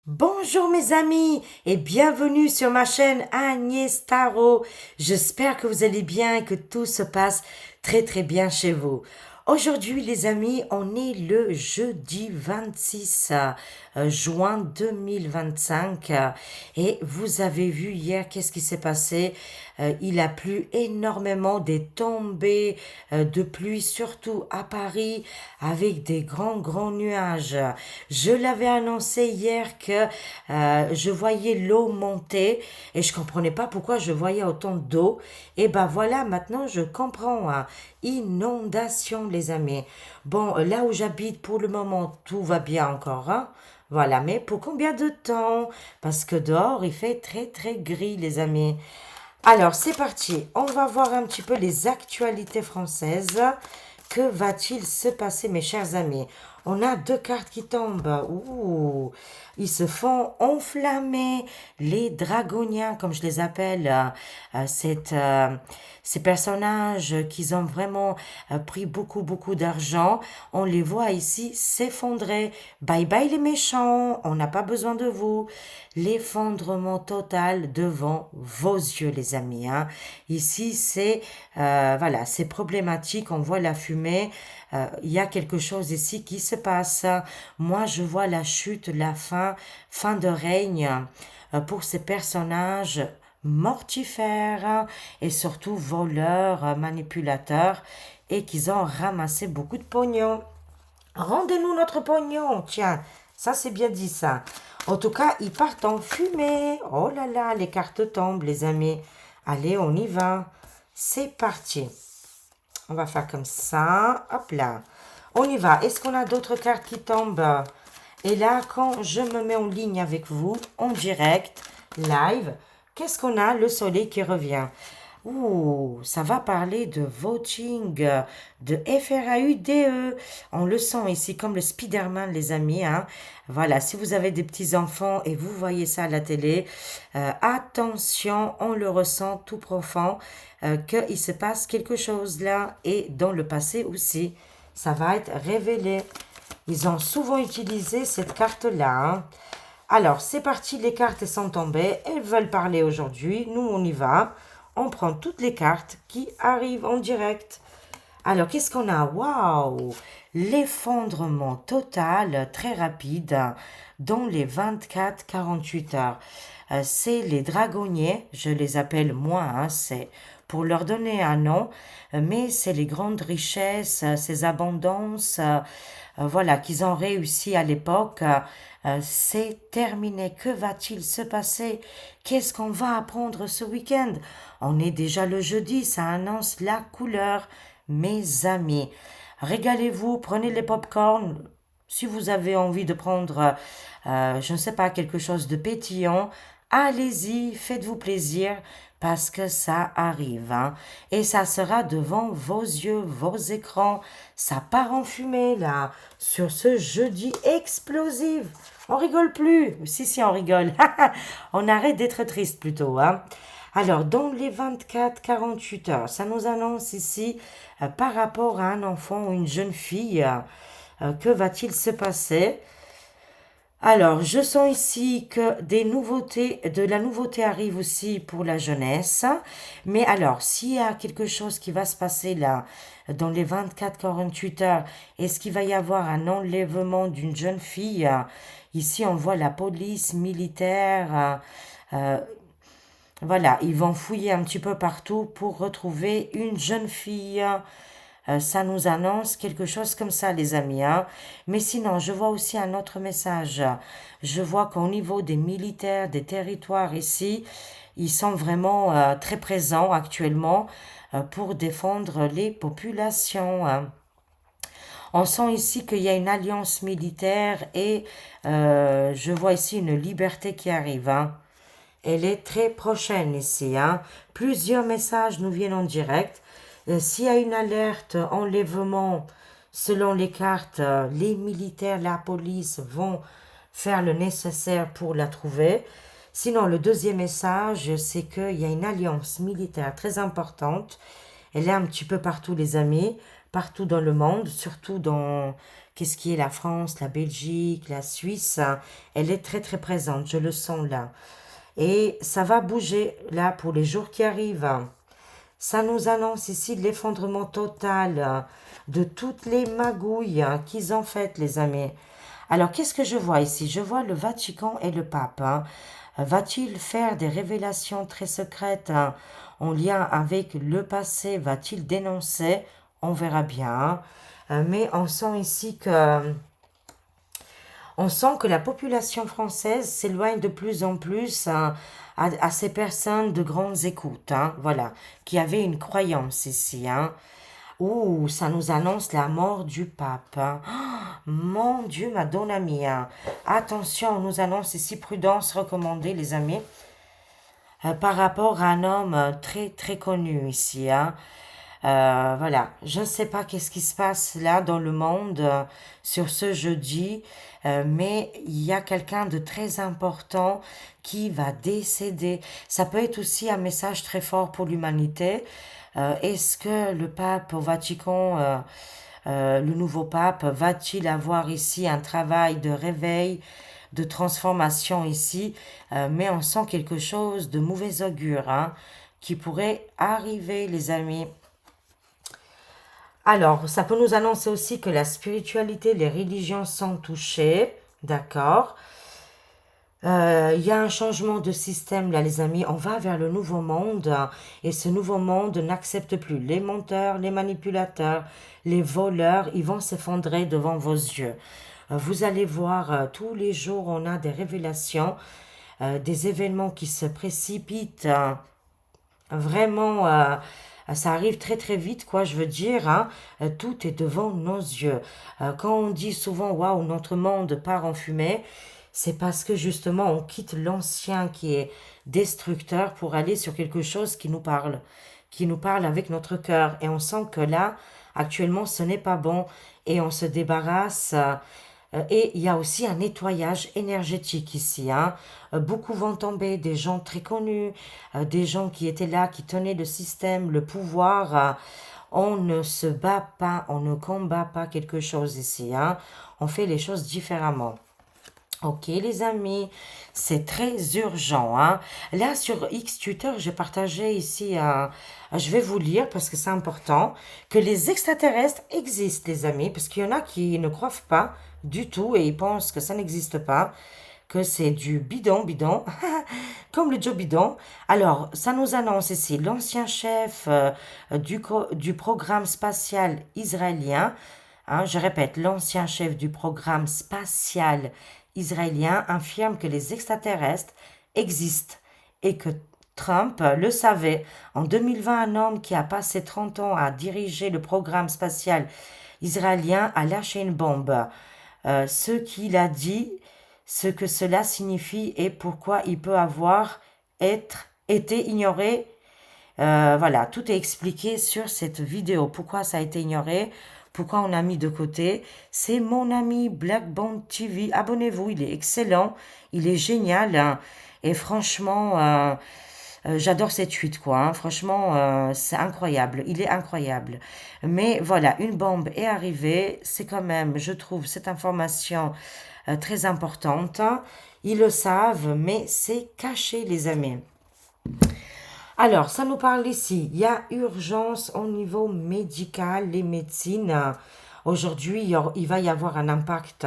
Bonjour mes amis et bienvenue sur ma chaîne Agnès Tarot. J'espère que vous allez bien et que tout se passe très bien chez vous. Aujourd'hui les amis, on est le jeudi 26 juin 2025 et vous avez vu hier qu'est-ce qui s'est passé. Il a plu énormément, des tombées de pluie, surtout à Paris, avec des grands nuages. Je l'avais annoncé hier que je voyais l'eau monter et je comprenais pas pourquoi je voyais autant d'eau. Et ben voilà, maintenant je comprends. Hein. Inondation, les amis. Bon, là où j'habite pour le moment, tout va bien encore. Hein. Voilà, mais pour combien de temps? Parce que dehors, il fait très gris, les amis. Alors, c'est parti. On va voir un petit peu les actualités françaises. Que va-t-il se passer, mes chers amis? On a deux cartes qui tombent. Ouh, ils se font enflammer. Les dragoniens, comme je les appelle, ces personnages qui ont vraiment pris beaucoup d'argent, on les voit ici s'effondrer. Bye bye les méchants, on n'a pas besoin de vous. L'effondrement total devant vos yeux, les amis. Hein. Ici, voilà, c'est problématique. On voit la fumée. Il y a quelque chose ici qui se passe. Moi, je vois la chute, la fin de règne pour ces personnages mortifères et surtout voleurs, manipulateurs et qu'ils ont ramassé beaucoup de pognon. Rendez-nous notre pognon, tiens, ça c'est bien dit ça. En tout cas, ils partent en fumée. Oh là là, les cartes tombent, les amis. Allez, on y va. C'est parti. On va faire comme ça. Hop là. On y va. Est-ce qu'on a d'autres cartes qui tombent? Et là, quand je me mets en ligne avec vous, en direct, live, qu'est-ce qu'on a? Le soleil qui revient. Ouh, ça va parler de voting, de FRAUDE. On le sent ici comme le Spider-Man, les amis. Hein. Voilà, si vous avez des petits-enfants et vous voyez ça à la télé, attention, on le ressent tout profond, qu'il se passe quelque chose là et dans le passé aussi. Ça va être révélé. Ils ont souvent utilisé cette carte-là. Hein. Alors, c'est parti, les cartes sont tombées. Elles veulent parler aujourd'hui. Nous, on y va. On prend toutes les cartes qui arrivent en direct. Alors, qu'est-ce qu'on a? Waouh! L'effondrement total, très rapide, dans les 24-48 heures. C'est les dragonniers, je les appelle moi, hein, c'est pour leur donner un nom, mais c'est les grandes richesses, ces abondances, voilà, qu'ils ont réussi à l'époque. C'est terminé. Que va-t-il se passer? Qu'est-ce qu'on va apprendre ce week-end? On est déjà le jeudi, ça annonce la couleur. Mes amis, régalez-vous, prenez les pop-corn. Si vous avez envie de prendre, je ne sais pas, quelque chose de pétillant, allez-y, faites-vous plaisir parce que ça arrive. Hein. Et ça sera devant vos yeux, vos écrans. Ça part en fumée là, sur ce jeudi explosif. On rigole plus. Si, on rigole. On arrête d'être triste plutôt. Hein. Alors, dans les 24-48 heures, ça nous annonce ici, par rapport à un enfant ou une jeune fille, que va-t-il se passer? Alors, je sens ici que de la nouveauté arrive aussi pour la jeunesse. Mais alors, s'il y a quelque chose qui va se passer là, dans les 24-48 heures, est-ce qu'il va y avoir un enlèvement d'une jeune fille? Ici, on voit la police militaire. Voilà, ils vont fouiller un petit peu partout pour retrouver une jeune fille. Ça nous annonce quelque chose comme ça, les amis. Hein. Mais sinon, je vois aussi un autre message. Je vois qu'au niveau des militaires, des territoires ici, ils sont vraiment très présents actuellement pour défendre les populations. Hein. On sent ici qu'il y a une alliance militaire et je vois ici une liberté qui arrive. Hein. Elle est très prochaine ici. Hein. Plusieurs messages nous viennent en direct. S'il y a une alerte enlèvement, selon les cartes, les militaires, la police vont faire le nécessaire pour la trouver. Sinon, le deuxième message, c'est qu'il y a une alliance militaire très importante. Elle est un petit peu partout, les amis, partout dans le monde, surtout dans qu'est-ce qui est la France, la Belgique, la Suisse, elle est très très présente, je le sens là. Et ça va bouger là pour les jours qui arrivent. Ça nous annonce ici l'effondrement total de toutes les magouilles qu'ils ont faites, les amis. Alors, qu'est-ce que je vois ici? Je vois le Vatican et le pape. Va-t-il faire des révélations très secrètes en lien avec le passé? Va-t-il dénoncer? On verra bien. Mais on sent que la population française s'éloigne de plus en plus à ces personnes de grandes écoutes, hein, voilà, qui avaient une croyance ici. Hein. Ouh, ça nous annonce la mort du pape. Hein. Mon Dieu, Madonna mia. Attention, on nous annonce ici prudence recommandée, les amis, par rapport à un homme très très connu ici. Hein. Voilà, je ne sais pas qu'est-ce qui se passe là dans le monde sur ce jeudi, mais il y a quelqu'un de très important qui va décéder. Ça peut être aussi un message très fort pour l'humanité. Est-ce que le pape au Vatican, le nouveau pape, va-t-il avoir ici un travail de réveil, de transformation ici, mais on sent quelque chose de mauvais augure hein, qui pourrait arriver, les amis. Alors, ça peut nous annoncer aussi que la spiritualité, les religions sont touchées, d'accord. Il y a un changement de système là, les amis. On va vers le nouveau monde et ce nouveau monde n'accepte plus les menteurs, les manipulateurs, les voleurs. Ils vont s'effondrer devant vos yeux. Vous allez voir, tous les jours, on a des révélations, des événements qui se précipitent. Vraiment, ça arrive très très vite, quoi, je veux dire, hein. Tout est devant nos yeux. Quand on dit souvent, waouh, notre monde part en fumée, c'est parce que justement, on quitte l'ancien qui est destructeur pour aller sur quelque chose qui nous parle avec notre cœur. Et on sent que là, actuellement, ce n'est pas bon et on se débarrasse. Et il y a aussi un nettoyage énergétique ici. Hein. Beaucoup vont tomber, des gens très connus, des gens qui étaient là, qui tenaient le système, le pouvoir. On ne se bat pas, on ne combat pas quelque chose ici. Hein. On fait les choses différemment. Ok les amis, c'est très urgent. Hein. Là sur X Twitter, j'ai partagé ici, je vais vous lire parce que c'est important, que les extraterrestres existent les amis, parce qu'il y en a qui ne croient pas du tout et ils pensent que ça n'existe pas, que c'est du bidon, bidon, comme le Joe Bidon. Alors, ça nous annonce ici l'ancien chef du programme spatial israélien. Hein, je répète, l'ancien chef du programme spatial israélien affirme que les extraterrestres existent et que Trump le savait. En 2020, un homme qui a passé 30 ans à diriger le programme spatial israélien a lâché une bombe. Ce qu'il a dit, ce que cela signifie et pourquoi il peut avoir été ignoré. Voilà, tout est expliqué sur cette vidéo. Pourquoi ça a été ignoré, pourquoi on a mis de côté. C'est mon ami Black Bond TV. Abonnez-vous, il est excellent, il est génial. Hein. Et franchement, j'adore cette suite, quoi. Hein. Franchement, c'est incroyable. Il est incroyable. Mais voilà, une bombe est arrivée. C'est quand même, je trouve, cette information très importante. Ils le savent, mais c'est caché, les amis. Alors, ça nous parle ici. Il y a urgence au niveau médical, les médecines. Aujourd'hui, il va y avoir un impact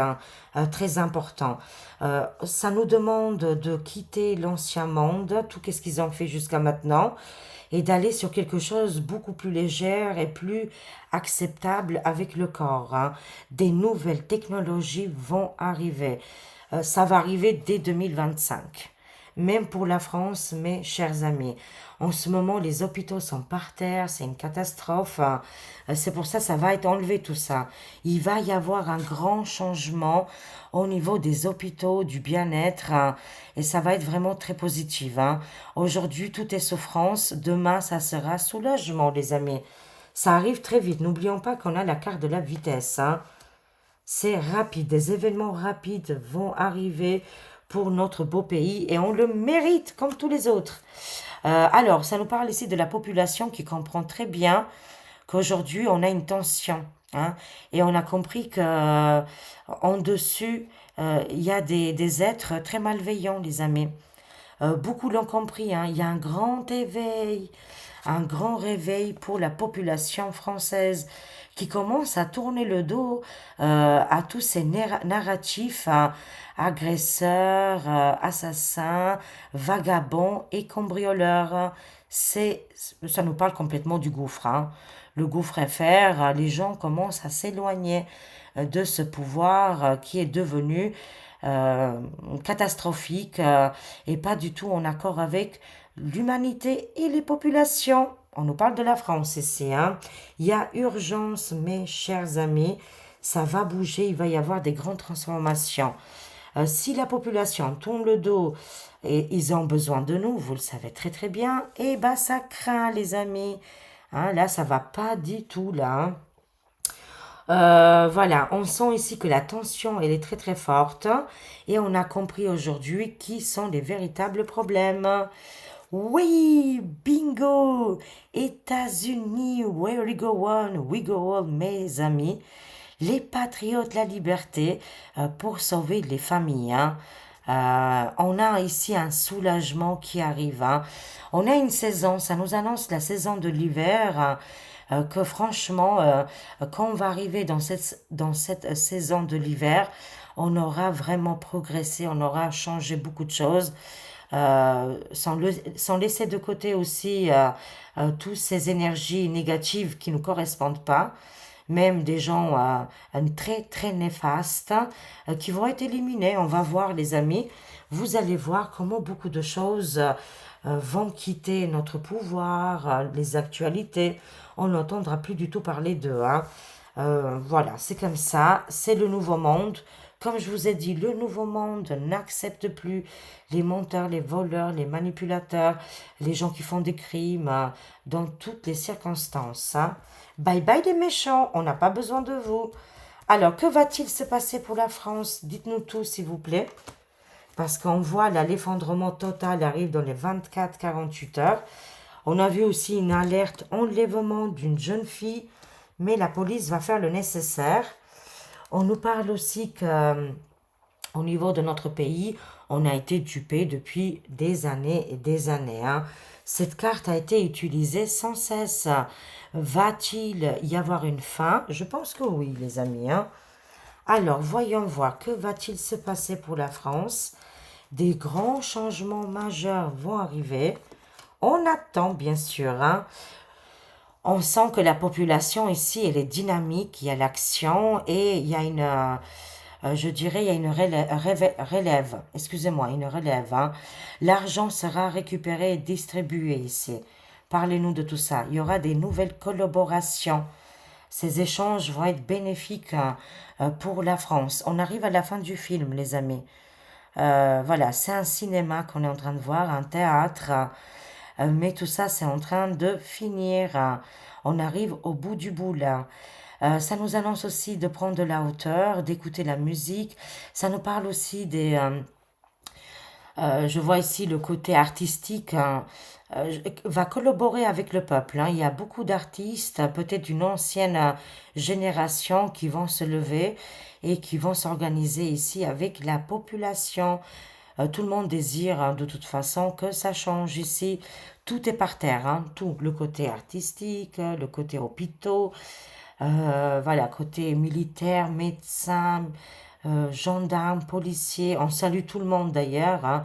très important. Ça nous demande de quitter l'ancien monde, tout ce qu'ils ont fait jusqu'à maintenant, et d'aller sur quelque chose beaucoup plus léger et plus acceptable avec le corps. Hein. Des nouvelles technologies vont arriver. Ça va arriver dès 2025. Même pour la France, mes chers amis. En ce moment, les hôpitaux sont par terre, c'est une catastrophe. C'est pour ça que ça va être enlevé tout ça. Il va y avoir un grand changement au niveau des hôpitaux, du bien-être, et ça va être vraiment très positif. Hein. Aujourd'hui, tout est souffrance. Demain, ça sera soulagement, les amis. Ça arrive très vite. N'oublions pas qu'on a la carte de la vitesse. Hein. C'est rapide. Des événements rapides vont arriver pour notre beau pays et on le mérite comme tous les autres. Alors, ça nous parle ici de la population qui comprend très bien qu'aujourd'hui, on a une tension. hein. Et on a compris que en dessus, il y a des êtres très malveillants, les amis. Beaucoup l'ont compris, hein. Il y a un grand réveil pour la population française qui commence à tourner le dos à tous ces narratifs hein, agresseurs, assassins, vagabonds et cambrioleurs. Ça nous parle complètement du gouffre, hein. Le gouffre FR, les gens commencent à s'éloigner de ce pouvoir qui est devenu euh, catastrophique et pas du tout en accord avec l'humanité et les populations. On nous parle de la France ici, hein. Il y a urgence, mes chers amis. Ça va bouger, il va y avoir des grandes transformations. Si la population tourne le dos et ils ont besoin de nous, vous le savez très très bien, et bah ça craint les amis. Hein, là, ça va pas du tout là, hein. Voilà, on sent ici que la tension, elle est très très forte et on a compris aujourd'hui qui sont les véritables problèmes. Oui, bingo! États-Unis, where we go on, mes amis. Les patriotes, la liberté pour sauver les familles, hein. On a ici un soulagement qui arrive, hein. On a une saison, ça nous annonce la saison de l'hiver, hein, que franchement, quand on va arriver dans cette saison de l'hiver, on aura vraiment progressé, on aura changé beaucoup de choses, sans laisser de côté aussi toutes ces énergies négatives qui ne nous correspondent pas, même des gens très très néfastes qui vont être éliminés. On va voir les amis, vous allez voir comment beaucoup de choses vont quitter notre pouvoir, les actualités. On n'entendra plus du tout parler d'eux, hein. Voilà, c'est comme ça, c'est le nouveau monde. Comme je vous ai dit, le nouveau monde n'accepte plus les menteurs, les voleurs, les manipulateurs, les gens qui font des crimes dans toutes les circonstances, hein. Bye bye les méchants, on n'a pas besoin de vous. Alors, que va-t-il se passer pour la France? Dites-nous tout, s'il vous plaît. Parce qu'on voit là, l'effondrement total arrive dans les 24-48 heures. On a vu aussi une alerte enlèvement d'une jeune fille, mais la police va faire le nécessaire. On nous parle aussi que au niveau de notre pays, on a été dupé depuis des années et des années, hein. Cette carte a été utilisée sans cesse. Va-t-il y avoir une fin? Je pense que oui, les amis, hein. Alors, voyons voir, que va-t-il se passer pour la France? Des grands changements majeurs vont arriver. On attend, bien sûr, hein. On sent que la population ici, elle est dynamique, il y a l'action et il y a je dirais, il y a une excusez-moi, une relève, hein. L'argent sera récupéré et distribué ici. Parlez-nous de tout ça. Il y aura des nouvelles collaborations. Ces échanges vont être bénéfiques hein, pour la France. On arrive à la fin du film, les amis. Voilà, c'est un cinéma qu'on est en train de voir, un théâtre, mais tout ça, c'est en train de finir, hein. On arrive au bout du bout là. Ça nous annonce aussi de prendre de la hauteur, d'écouter la musique. Ça nous parle aussi je vois ici le côté artistique hein, va collaborer avec le peuple, hein. Il y a beaucoup d'artistes, peut-être d'une ancienne génération, qui vont se lever et qui vont s'organiser ici avec la population. Tout le monde désire hein, de toute façon que ça change ici. Tout est par terre, hein. Tout, le côté artistique, le côté hôpitaux, voilà, côté militaire, médecin, gendarmes, policiers. On salue tout le monde d'ailleurs, hein.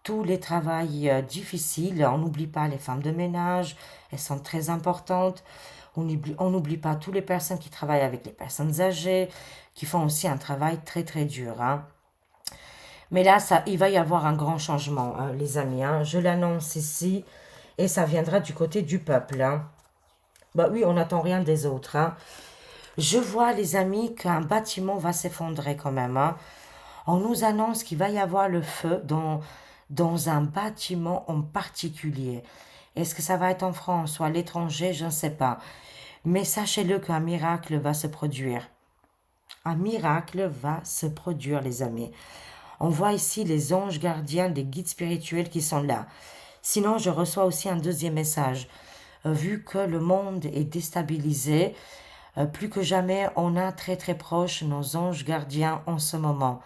Tous les travails difficiles. On n'oublie pas les femmes de ménage, elles sont très importantes. On n'oublie pas toutes les personnes qui travaillent avec les personnes âgées, qui font aussi un travail très très dur, hein. Mais là, il va y avoir un grand changement, hein, les amis, hein. Je l'annonce ici et ça viendra du côté du peuple, hein. Bah oui, on n'attend rien des autres, hein. Je vois, les amis, qu'un bâtiment va s'effondrer quand même, hein. On nous annonce qu'il va y avoir le feu dans un bâtiment en particulier. Est-ce que ça va être en France ou à l'étranger? Je ne sais pas. Mais sachez-le qu'un miracle va se produire. Un miracle va se produire, les amis. On voit ici les anges gardiens, des guides spirituels qui sont là. Sinon, je reçois aussi un deuxième message. Vu que le monde est déstabilisé, Plus que jamais, on a très très proche nos anges gardiens en ce moment.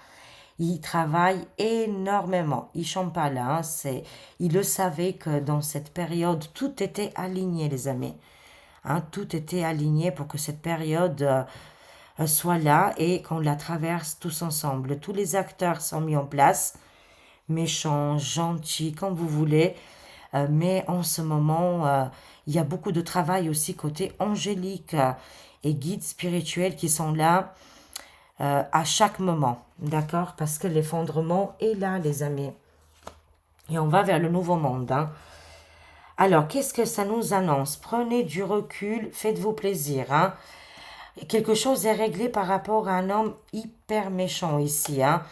Ils travaillent énormément. Ils ne sont pas là. Ils le savaient que dans cette période, tout était aligné, les amis. Hein, tout était aligné pour que cette période soit là et qu'on la traverse tous ensemble. Tous les acteurs sont mis en place, méchants, gentils, comme vous voulez. Mais en ce moment, il y a beaucoup de travail aussi côté angélique et guides spirituels qui sont là à chaque moment. D'accord? Parce que l'effondrement est là, les amis. Et on va vers le nouveau monde. Hein. Alors, qu'est-ce que ça nous annonce? Prenez du recul, faites-vous plaisir. Hein. Quelque chose est réglé par rapport à un homme hyper méchant ici. Hein.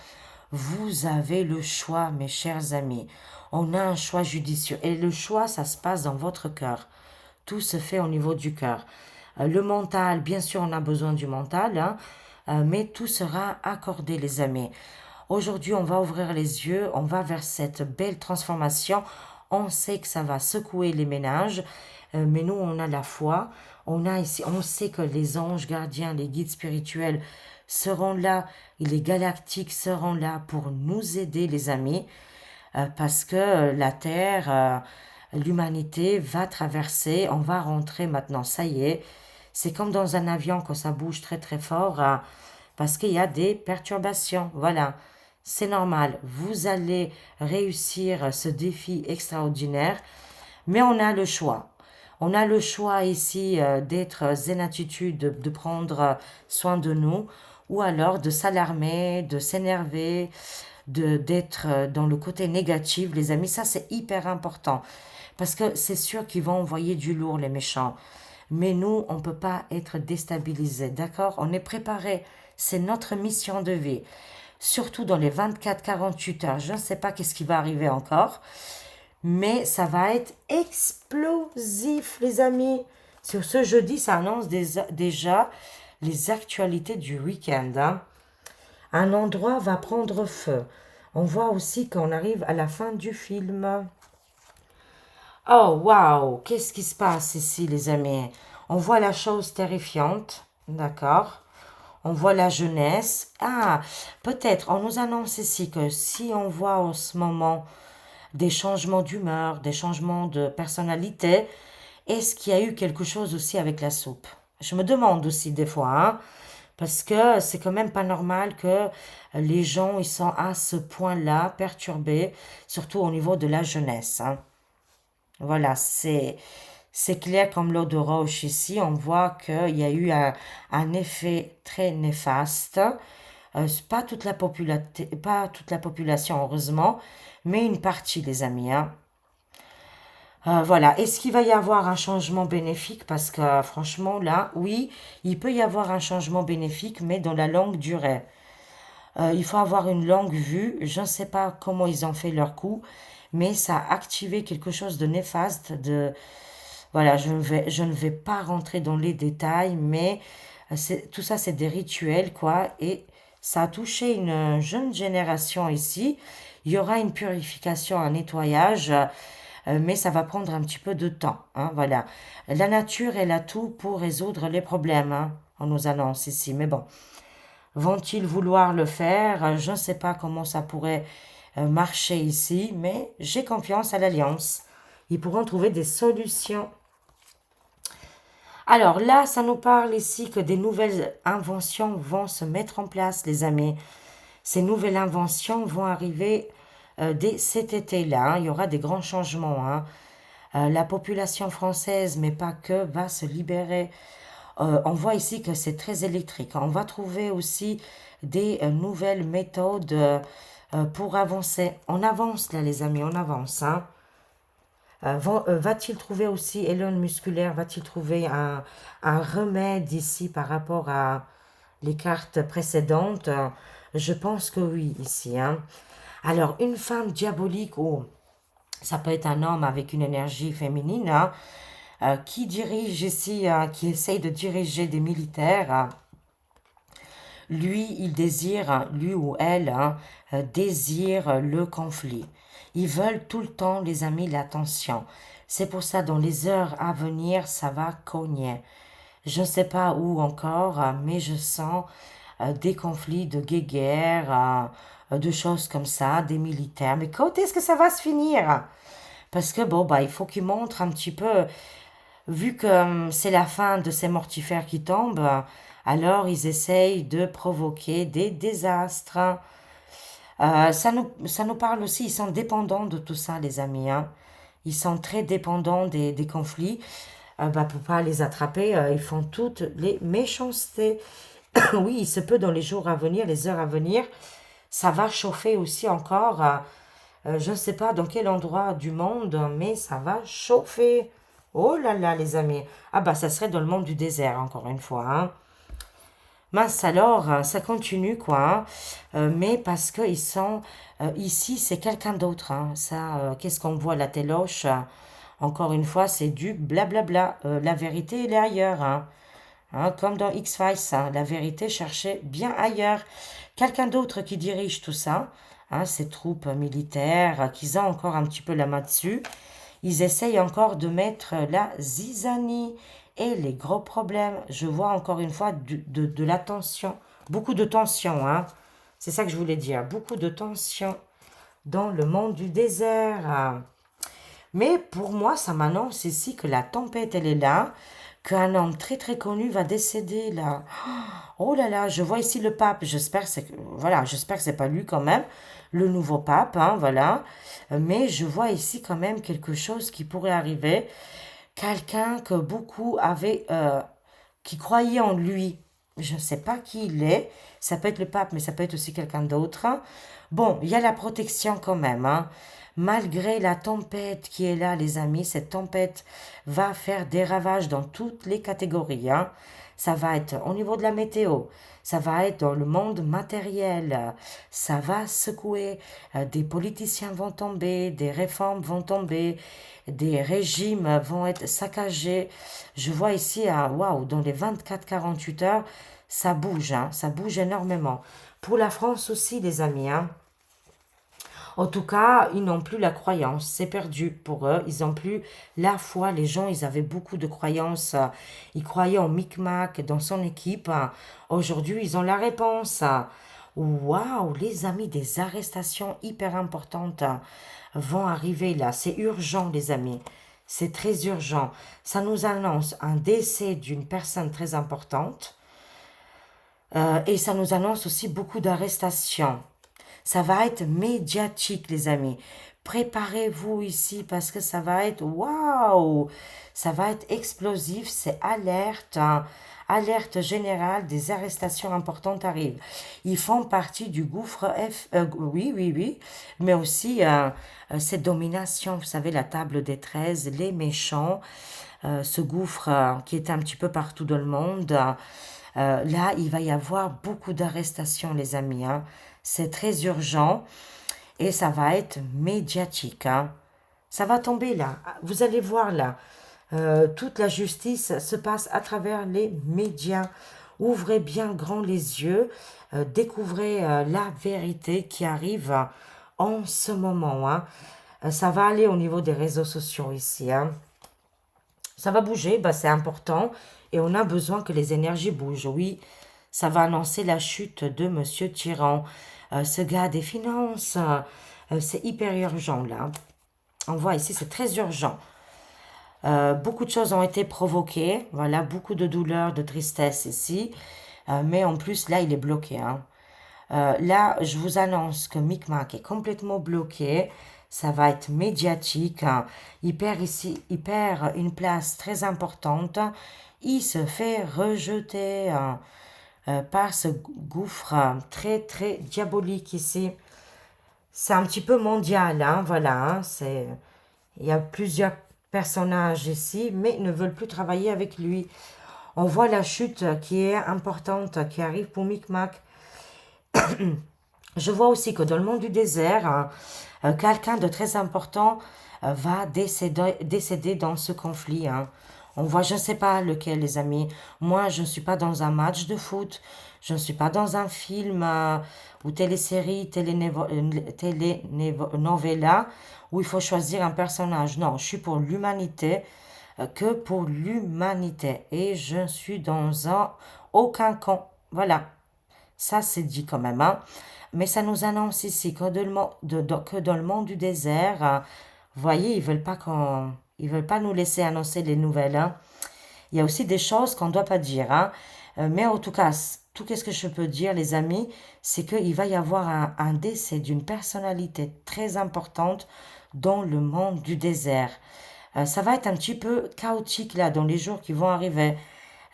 Vous avez le choix, mes chers amis. On a un choix judicieux. Et le choix, ça se passe dans votre cœur. Tout se fait au niveau du cœur. Le mental, bien sûr, on a besoin du mental, hein, mais tout sera accordé, les amis. Aujourd'hui, on va ouvrir les yeux, on va vers cette belle transformation. On sait que ça va secouer les ménages, mais nous, on a la foi. On sait que les anges gardiens, les guides spirituels seront là, et les galactiques seront là pour nous aider, les amis, parce que la Terre, l'humanité va traverser, on va rentrer maintenant, ça y est. C'est comme dans un avion quand ça bouge très très fort, parce qu'il y a des perturbations, voilà. C'est normal, vous allez réussir ce défi extraordinaire, mais on a le choix. On a le choix ici d'être zen attitude, de prendre soin de nous, ou alors de s'alarmer, de s'énerver, d'être dans le côté négatif, les amis. Ça, c'est hyper important. Parce que c'est sûr qu'ils vont envoyer du lourd, les méchants. Mais nous, on ne peut pas être déstabilisés, d'accord? On est préparé. C'est notre mission de vie. Surtout dans les 24-48 heures. Je ne sais pas qu'est-ce qui va arriver encore. Mais ça va être explosif, les amis. Sur ce jeudi, ça annonce déjà les actualités du week-end. Hein. Un endroit va prendre feu. On voit aussi qu'on arrive à la fin du film. Oh, waouh! Qu'est-ce qui se passe ici, les amis? On voit la chose terrifiante. D'accord? On voit la jeunesse. Ah, peut-être, on nous annonce ici que si on voit en ce moment des changements d'humeur, des changements de personnalité, est-ce qu'il y a eu quelque chose aussi avec la soupe? Je me demande aussi des fois, hein, parce que c'est quand même pas normal que les gens ils sont à ce point-là perturbés, surtout au niveau de la jeunesse. Hein. Voilà, c'est clair comme l'eau de roche ici. On voit qu'il y a eu un effet très néfaste. Pas toute la population, heureusement, mais une partie, les amis. Hein. Voilà. Est-ce qu'il va y avoir un changement bénéfique? Parce que franchement, là, oui, il peut y avoir un changement bénéfique, mais dans la longue durée. Il faut avoir une longue vue. Je ne sais pas comment ils ont fait leur coup, mais ça a activé quelque chose de néfaste. Voilà, je ne vais pas rentrer dans les détails, mais tout ça, c'est des rituels, quoi. Et ça a touché une jeune génération ici. Il y aura une purification, un nettoyage, mais ça va prendre un petit peu de temps. Hein, voilà. La nature, elle a tout pour résoudre les problèmes. Hein, on nous annonce ici. Mais bon, vont-ils vouloir le faire? Je ne sais pas comment ça pourrait marcher ici, mais j'ai confiance à l'Alliance. Ils pourront trouver des solutions. Alors là, ça nous parle ici que des nouvelles inventions vont se mettre en place, les amis. Ces nouvelles inventions vont arriver dès cet été-là. Hein. Il y aura des grands changements. Hein. La population française, mais pas que, va se libérer. On voit ici que c'est très électrique. On va trouver aussi des nouvelles méthodes pour avancer. On avance là, les amis, on avance. Hein. Va-t-il trouver aussi, Elon musculaire, va-t-il trouver un remède ici par rapport à les cartes précédentes? Je pense que oui, ici. Hein. Alors, une femme diabolique, ou ça peut être un homme avec une énergie féminine, hein, qui dirige ici, qui essaye de diriger des militaires. Lui, il désire, lui ou elle, hein, désire le conflit. Ils veulent tout le temps, les amis, l'attention. C'est pour ça, dans les heures à venir, ça va cogner. Je ne sais pas où encore, mais je sens des conflits, de guerres, de choses comme ça, des militaires. Mais quand est-ce que ça va se finir? Parce que bon, bah, il faut qu'ils montrent un petit peu, vu que c'est la fin de ces mortifères qui tombent, alors ils essayent de provoquer des désastres. Ça nous parle aussi, ils sont dépendants de tout ça, les amis, hein. Ils sont très dépendants des conflits. Bah, pour pas les attraper, ils font toutes les méchancetés. Oui, il se peut dans les jours à venir, les heures à venir, ça va chauffer aussi encore. Je ne sais pas dans quel endroit du monde, mais ça va chauffer. Oh là là, les amis. Ah bah, ça serait dans le monde du désert, encore une fois, hein. Mince alors, ça continue quoi, hein. Mais parce qu'ils sont ici, c'est quelqu'un d'autre, hein. Ça, qu'est-ce qu'on voit la téloche? Encore une fois, c'est du blablabla. La vérité, elle est ailleurs, hein. Hein, comme dans X-Files, hein, la vérité cherchait bien ailleurs. Quelqu'un d'autre qui dirige tout ça, hein, ces troupes militaires, qu'ils ont encore un petit peu la main dessus. Ils essayent encore de mettre la zizanie et les gros problèmes. Je vois encore une fois de la tension, beaucoup de tension, hein. C'est ça que je voulais dire, beaucoup de tension dans le monde du désert. Mais pour moi, ça m'annonce ici que la tempête, elle est là, qu'un homme très très connu va décéder là. Oh là là, je vois ici le pape. J'espère que c'est voilà, j'espère que c'est pas lui quand même, le nouveau pape, hein, voilà. Mais je vois ici quand même quelque chose qui pourrait arriver. Quelqu'un que beaucoup avaient, qui croyait en lui. Je ne sais pas qui il est. Ça peut être le pape, mais ça peut être aussi quelqu'un d'autre. Bon, il y a la protection quand même, hein. Malgré la tempête qui est là, les amis, cette tempête va faire des ravages dans toutes les catégories, hein. Ça va être au niveau de la météo, ça va être dans le monde matériel, ça va secouer, des politiciens vont tomber, des réformes vont tomber, des régimes vont être saccagés. Je vois ici, waouh, dans les 24-48 heures, ça bouge, hein, ça bouge énormément. Pour la France aussi, les amis, hein. En tout cas, ils n'ont plus la croyance, c'est perdu pour eux. Ils n'ont plus la foi. Les gens, ils avaient beaucoup de croyances. Ils croyaient en Micmac, dans son équipe. Aujourd'hui, ils ont la réponse. Waouh, les amis, des arrestations hyper importantes vont arriver là. C'est urgent, les amis. C'est très urgent. Ça nous annonce un décès d'une personne très importante. Et ça nous annonce aussi beaucoup d'arrestations. Ça va être médiatique, les amis. Préparez-vous ici parce que ça va être waouh! Ça va être explosif, c'est alerte, hein. Alerte générale, des arrestations importantes arrivent. Ils font partie du gouffre F, oui, oui, oui, mais aussi cette domination, vous savez, la table des 13, les méchants, ce gouffre qui est un petit peu partout dans le monde. Là, il va y avoir beaucoup d'arrestations, les amis, hein. C'est très urgent et ça va être médiatique, hein. Ça va tomber là. Vous allez voir là. Toute la justice se passe à travers les médias. Ouvrez bien grand les yeux. Découvrez la vérité qui arrive en ce moment, hein. Ça va aller au niveau des réseaux sociaux ici, hein. Ça va bouger, bah, c'est important. Et on a besoin que les énergies bougent. Oui, ça va annoncer la chute de Monsieur Tyran. Ce gars des finances, c'est hyper urgent là. On voit ici, c'est très urgent. Beaucoup de choses ont été provoquées. Voilà, beaucoup de douleur, de tristesse ici. Mais en plus, là, il est bloqué, hein. Là, je vous annonce que Micmac est complètement bloqué. Ça va être médiatique, hein. Il perd ici, il perd une place très importante. Il se fait rejeter, hein, par ce gouffre très très diabolique ici. C'est un petit peu mondial, hein, voilà, hein. Il y a plusieurs personnages ici, mais ils ne veulent plus travailler avec lui. On voit la chute qui est importante, qui arrive pour Micmac. Je vois aussi que dans le monde du désert, hein, quelqu'un de très important va décéder dans ce conflit, hein. On voit, je ne sais pas lequel, les amis. Moi, je ne suis pas dans un match de foot. Je ne suis pas dans un film ou télésérie, telenovela, où il faut choisir un personnage. Non, je suis pour l'humanité. que pour l'humanité. Et je suis dans aucun camp. Voilà, ça c'est dit quand même, hein. Mais ça nous annonce ici que, que dans le monde du désert, vous voyez, ils veulent pas nous laisser annoncer les nouvelles, hein. Il y a aussi des choses qu'on ne doit pas dire, hein. Mais en tout cas, tout ce que je peux dire, les amis, c'est qu'il va y avoir un décès d'une personnalité très importante dans le monde du désert. Ça va être un petit peu chaotique là dans les jours qui vont arriver.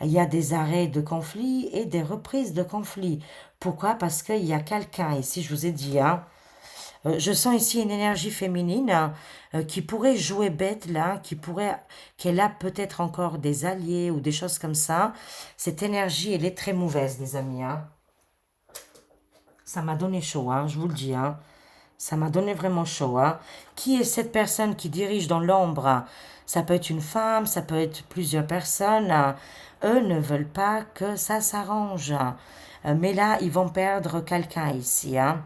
Il y a des arrêts de conflits et des reprises de conflits. Pourquoi? Parce qu'il y a quelqu'un ici, je vous ai dit, hein, je sens ici une énergie féminine qui pourrait jouer bête là, qu'elle a peut-être encore des alliés ou des choses comme ça. Cette énergie, elle est très mauvaise, les amis, hein. Ça m'a donné chaud, hein, je vous le dis, hein. Ça m'a donné vraiment chaud, hein. Qui est cette personne qui dirige dans l'ombre? Ça peut être une femme, ça peut être plusieurs personnes. Eux ne veulent pas que ça s'arrange. Mais là, ils vont perdre quelqu'un ici, hein.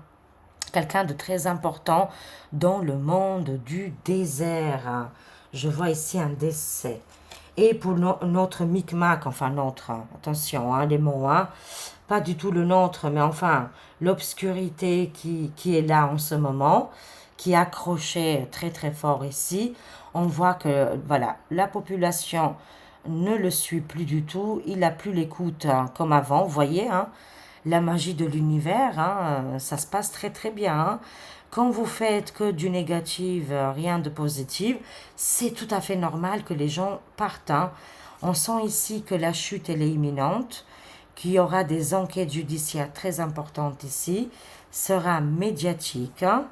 Quelqu'un de très important dans le monde du désert. Je vois ici un décès. Et pour notre micmac, enfin notre, attention, hein, les mots, hein, pas du tout le nôtre, mais enfin l'obscurité qui est là en ce moment, qui est accrochée très très fort ici. On voit que voilà, la population ne le suit plus du tout, il n'a plus l'écoute hein, comme avant, vous voyez, hein, la magie de l'univers, hein, ça se passe très très bien, hein. Quand vous faites que du négatif, rien de positif, c'est tout à fait normal que les gens partent, hein. On sent ici que la chute elle est imminente, qu'il y aura des enquêtes judiciaires très importantes ici, sera médiatique, hein,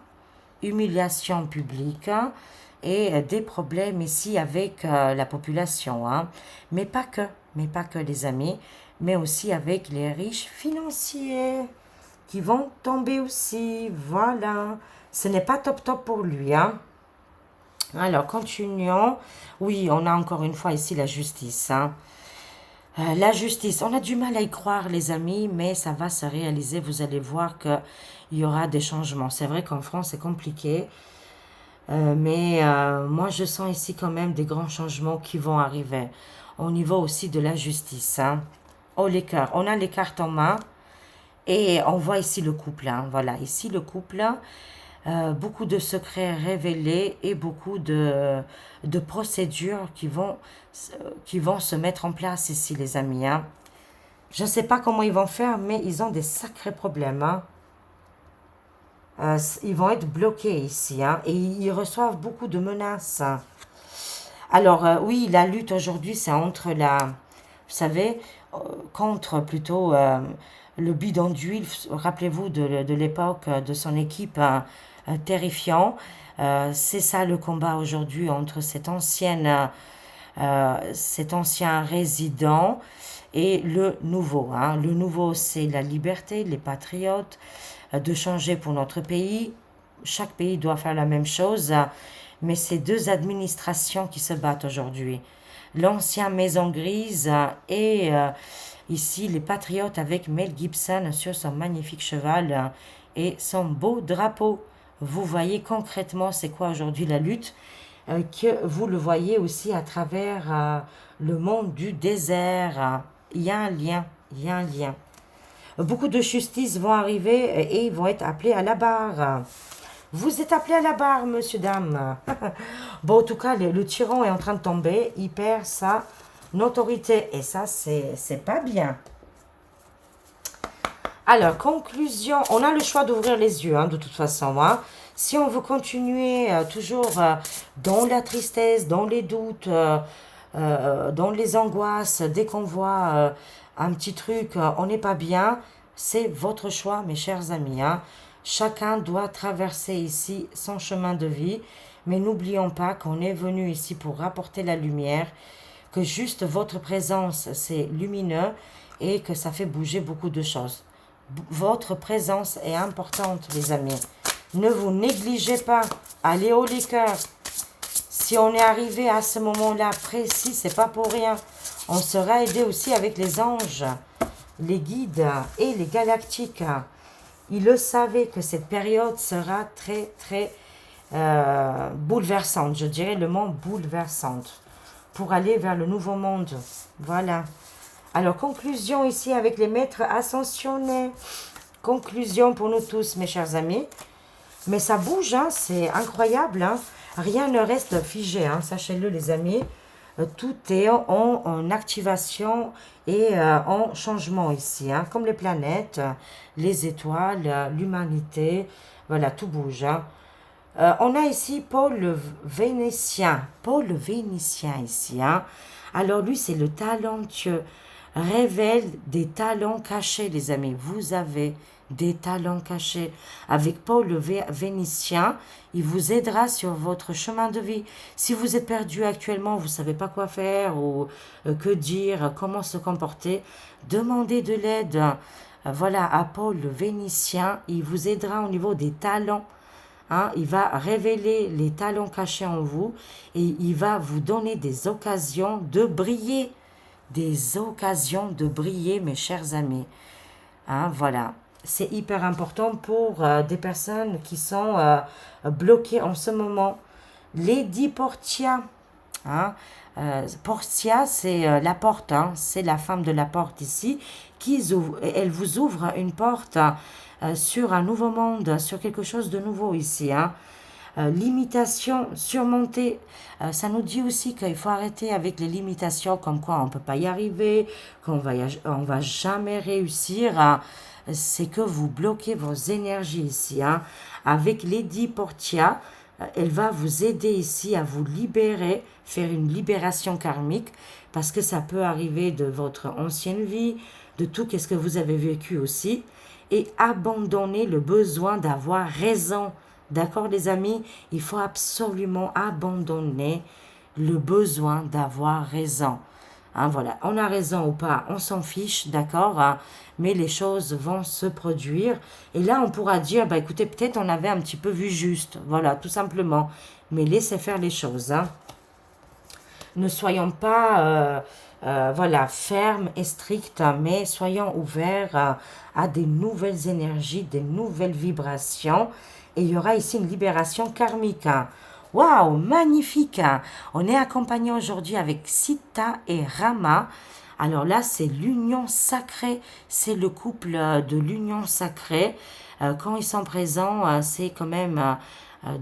humiliation publique hein, et des problèmes ici avec la population, hein. Mais pas que les amis, mais aussi avec les riches financiers qui vont tomber aussi. Voilà. Ce n'est pas top top pour lui, hein. Alors, continuons. Oui, on a encore une fois ici la justice, hein. La justice, on a du mal à y croire, les amis, mais ça va se réaliser. Vous allez voir qu'il y aura des changements. C'est vrai qu'en France, c'est compliqué, mais moi, je sens ici quand même des grands changements qui vont arriver au niveau aussi de la justice, hein. Oh, les cœurs. On a les cartes en main. Et on voit ici le couple, hein. Voilà, ici le couple, beaucoup de secrets révélés et beaucoup de procédures qui vont se mettre en place ici, les amis, hein. Je ne sais pas comment ils vont faire, mais ils ont des sacrés problèmes, hein. Ils vont être bloqués ici, hein, et ils reçoivent beaucoup de menaces, hein. Alors, oui, la lutte aujourd'hui, c'est entre vous savez, contre plutôt le bidon d'huile. Rappelez-vous de l'époque de son équipe terrifiant. C'est ça le combat aujourd'hui entre cet ancien résident et le nouveau, hein. Le nouveau, c'est la liberté, les patriotes, de changer pour notre pays. Chaque pays doit faire la même chose, mais c'est deux administrations qui se battent aujourd'hui. L'ancien Maison Grise et ici les patriotes avec Mel Gibson sur son magnifique cheval et son beau drapeau. Vous voyez concrètement c'est quoi aujourd'hui la lutte, que vous le voyez aussi à travers le monde du désert. Il y a un lien, il y a un lien. Beaucoup de justice vont arriver et ils vont être appelés à la barre. Vous êtes appelé à la barre, monsieur, dame. Bon, en tout cas, le tyran est en train de tomber. Il perd sa notoriété. Et ça, c'est pas bien. Alors, conclusion. On a le choix d'ouvrir les yeux, hein, de toute façon, hein. Si on veut continuer toujours dans la tristesse, dans les doutes, dans les angoisses, dès qu'on voit un petit truc, on n'est pas bien, c'est votre choix, mes chers amis, hein. Chacun doit traverser ici son chemin de vie, mais n'oublions pas qu'on est venu ici pour rapporter la lumière, que juste votre présence, c'est lumineux et que ça fait bouger beaucoup de choses. Votre présence est importante, les amis. Ne vous négligez pas. Allez haut les cœurs. Si on est arrivé à ce moment-là précis, c'est pas pour rien. On sera aidé aussi avec les anges, les guides et les galactiques. Ils le savaient que cette période sera très, très bouleversante. Je dirais le mot bouleversante. pour aller vers le nouveau monde. Voilà. Alors, conclusion ici avec les maîtres ascensionnés. Conclusion pour nous tous, mes chers amis. Mais ça bouge, hein, c'est incroyable. Hein. Rien ne reste figé, hein, sachez-le les amis. Tout est en activation et en changement ici. Hein, comme les planètes, les étoiles, l'humanité. Voilà, tout bouge. Hein. On a ici Paul le Vénitien. Paul le Vénitien ici. Hein. Alors lui, c'est le talentueux. Révèle des talents cachés, les amis. Vous avez des talents cachés. Avec Paul le Vénitien, il vous aidera sur votre chemin de vie. Si vous êtes perdu actuellement, vous ne savez pas quoi faire ou que dire, comment se comporter, demandez de l'aide. Voilà, à Paul le Vénitien, il vous aidera au niveau des talents. Hein, il va révéler les talents cachés en vous et il va vous donner des occasions de briller. Des occasions de briller, mes chers amis. Hein, voilà. C'est hyper important pour des personnes qui sont bloquées en ce moment. Lady Portia. Hein, Portia, c'est la porte. Hein, c'est la femme de la porte ici. Elle vous ouvre une porte sur un nouveau monde, sur quelque chose de nouveau ici. Hein. Limitation surmontée, ça nous dit aussi qu'il faut arrêter avec les limitations comme quoi on ne peut pas y arriver, qu'on va jamais réussir. Hein. C'est que vous bloquez vos énergies ici. Hein. Avec Lady Portia, elle va vous aider ici à vous libérer, faire une libération karmique, parce que ça peut arriver de votre ancienne vie, de tout ce que vous avez vécu aussi, et abandonner le besoin d'avoir raison. D'accord, les amis? Il faut absolument abandonner le besoin d'avoir raison. Hein, voilà, on a raison ou pas, on s'en fiche, d'accord, hein, mais les choses vont se produire. Et là, on pourra dire, bah écoutez, peut-être on avait un petit peu vu juste, voilà, tout simplement. Mais laissez faire les choses. Hein. Ne soyons pas, voilà, fermes et stricts, mais soyons ouverts à des nouvelles énergies, des nouvelles vibrations. Et il y aura ici une libération karmique. Waouh, magnifique. On est accompagné aujourd'hui avec Sita et Rama. Alors là, c'est l'union sacrée. C'est le couple de l'union sacrée. Quand ils sont présents, c'est quand même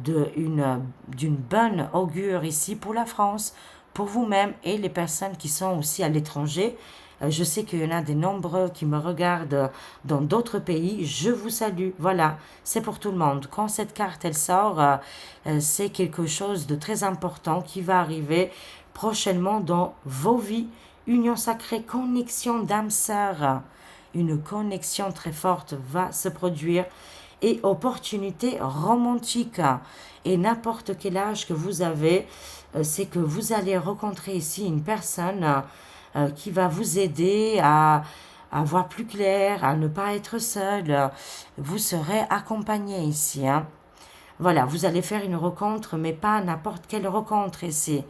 d'une bonne augure ici pour la France, pour vous-même et les personnes qui sont aussi à l'étranger. Je sais qu'il y en a des nombreux qui me regardent dans d'autres pays. Je vous salue. Voilà, c'est pour tout le monde. Quand cette carte, elle sort, c'est quelque chose de très important qui va arriver prochainement dans vos vies. Union sacrée, connexion d'âme sœur. Une connexion très forte va se produire. Et opportunité romantique. Et n'importe quel âge que vous avez, c'est que vous allez rencontrer ici une personne qui va vous aider à voir plus clair, à ne pas être seul. Vous serez accompagné ici. Hein. Voilà, vous allez faire une rencontre, mais pas n'importe quelle rencontre ici.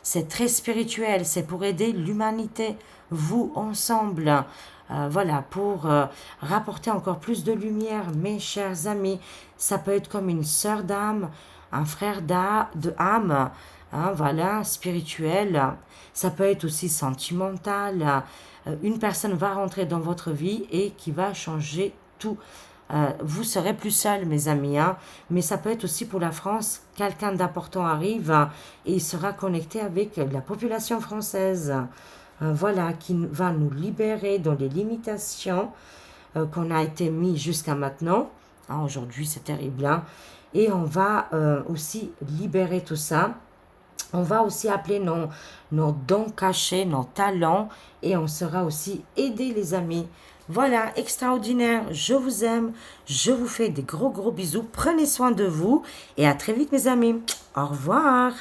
C'est très spirituel, c'est pour aider l'humanité, vous ensemble. Voilà, pour rapporter encore plus de lumière, mes chers amis. Ça peut être comme une sœur d'âme, un frère d'âme, hein, voilà, spirituel. Ça peut être aussi sentimental. Une personne va rentrer dans votre vie et qui va changer tout. Vous serez plus seul, mes amis. Hein, mais ça peut être aussi pour la France. Quelqu'un d'important arrive et il sera connecté avec la population française. Voilà, qui va nous libérer dans les limitations qu'on a été mis jusqu'à maintenant. Hein, aujourd'hui, c'est terrible. Hein, et on va aussi libérer tout ça. On va aussi appeler nos dons cachés, nos talents, et on sera aussi aidés, les amis. Voilà, extraordinaire, je vous aime, je vous fais des gros bisous, prenez soin de vous, et à très vite, mes amis. Au revoir.